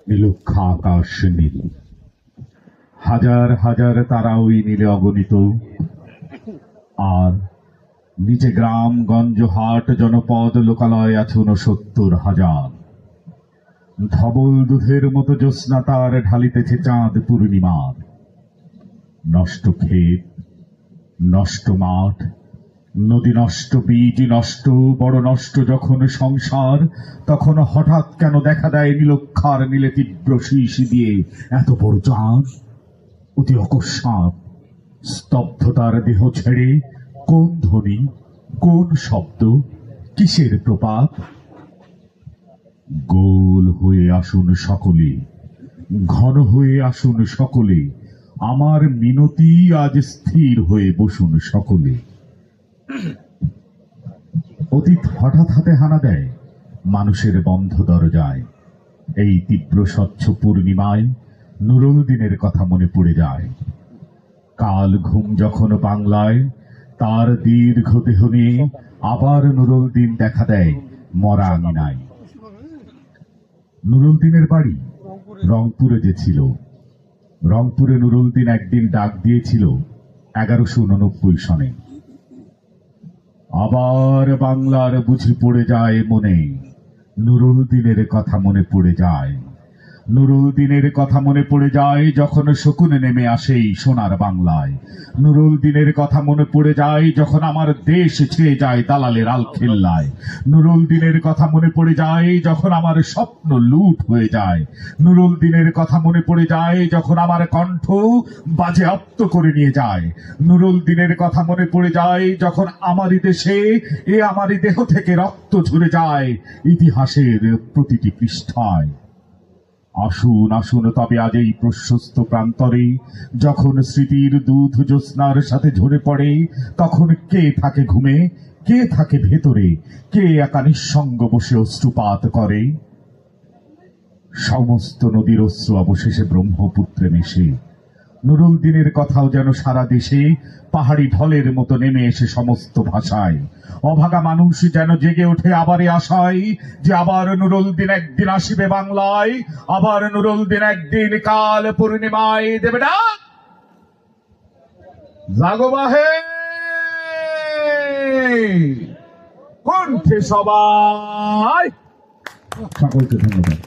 নীলুক্ষা আকাশ নীল, হাজার হাজার তারা ওই নীলে অগণিত। আর নিচে গ্রাম গঞ্জ হাট জনপদ লোকালয় আছে ৬৯,০০০। ধবল দুধের মতো জ্যোৎস্না তার ঢালিতেছে চাঁদ পূর্ণিমার। নষ্ট ক্ষেত, নষ্ট মাঠ, নদী নষ্ট, বীজ নষ্ট, বড় নষ্ট যখন সংসার, তখন হঠাৎ কেন দেখা দেয় নীলক্ষার নীলে তীব্র শিশি দিয়ে এত বড় চাঁদ। অতি অকস্মাৎ স্তব্ধতার দেহ ছেড়ে কোন ধ্বনি, কোন শব্দ, কিসের প্রপাত? গোল হয়ে আসুন সকলে, ঘন হয়ে আসুন সকলে, আমার মিনতি আজ স্থির হয়ে বসুন সকলে। অতীত হঠাৎ হাতে হানা দেয় মানুষের বন্ধ দরজায়। এই তীব্র স্বচ্ছ পূর্ণিমায় নুরুল দিনের কথা মনে পড়ে যায়। কাল ঘুম যখন বাংলায়, তার দীর্ঘ দেহ নিয়ে আবার নুরুল দিন দেখা দেয় মরা আঙিনায়। নুরুল দিনের বাড়ি রংপুরে যে ছিল, রংপুরে নুরুল দিন একদিন ডাক দিয়েছিল ১১৮৯ সনে। আবার বাংলার বুঝি পড়ে যায় মনে, নুরুল দিনের কথা মনে পড়ে যায়। নুরুল দিনের কথা মনে পড়ে যায় যখন শকুন নেমে আসে সোনার বাংলায়। নুরুল দিনের কথা মনে পড়ে যায় যখন আমার দেশ ছেয়ে যায় দালালের আলখেল্লায়। নুরুল দিনের কথা মনে পড়ে যায় যখন আমার স্বপ্ন লুট হয়ে যায়। নুরুল দিনের কথা মনে পড়ে যায় যখন আমার কণ্ঠ বাজেয়াপ্ত করে নিয়ে যায়। নুরুল দিনের কথা মনে পড়ে যায় যখন আমারই দেশে আমারই দেহ থেকে রক্ত ঝরে যায় ইতিহাসের প্রতিটি পৃষ্ঠায়। আসুন আসুন তবে আজ এই প্রশস্ত প্রান্তরে, যখন স্মৃতির দুধ জ্যোৎস্নার সাথে ঝরে পড়ে, তখন কে থাকে ঘুমে, কে থাকে ভেতরে, কে একা নিঃসঙ্গ বসে অশ্রুপাত করে? সমস্ত নদীর অশ্রু অবশেষে ব্রহ্মপুত্রে মেশে। নুরুল দিনের কথাও যেন সারা দেশে পাহাড়ি ঢলের মতো নেমে এসে সমস্ত ভাষায়। অভাগা মানুষ যেন জেগে ওঠে আবারে আশায় যে আবার নুরুল দিন একদিন আসিবে বাংলায়, আবার নুরুল দিন একদিন কাল পূর্ণিমায় দেবে ডাক। জাগো বাহে কণ্ঠে সবাই। সকলকে ধন্যবাদ।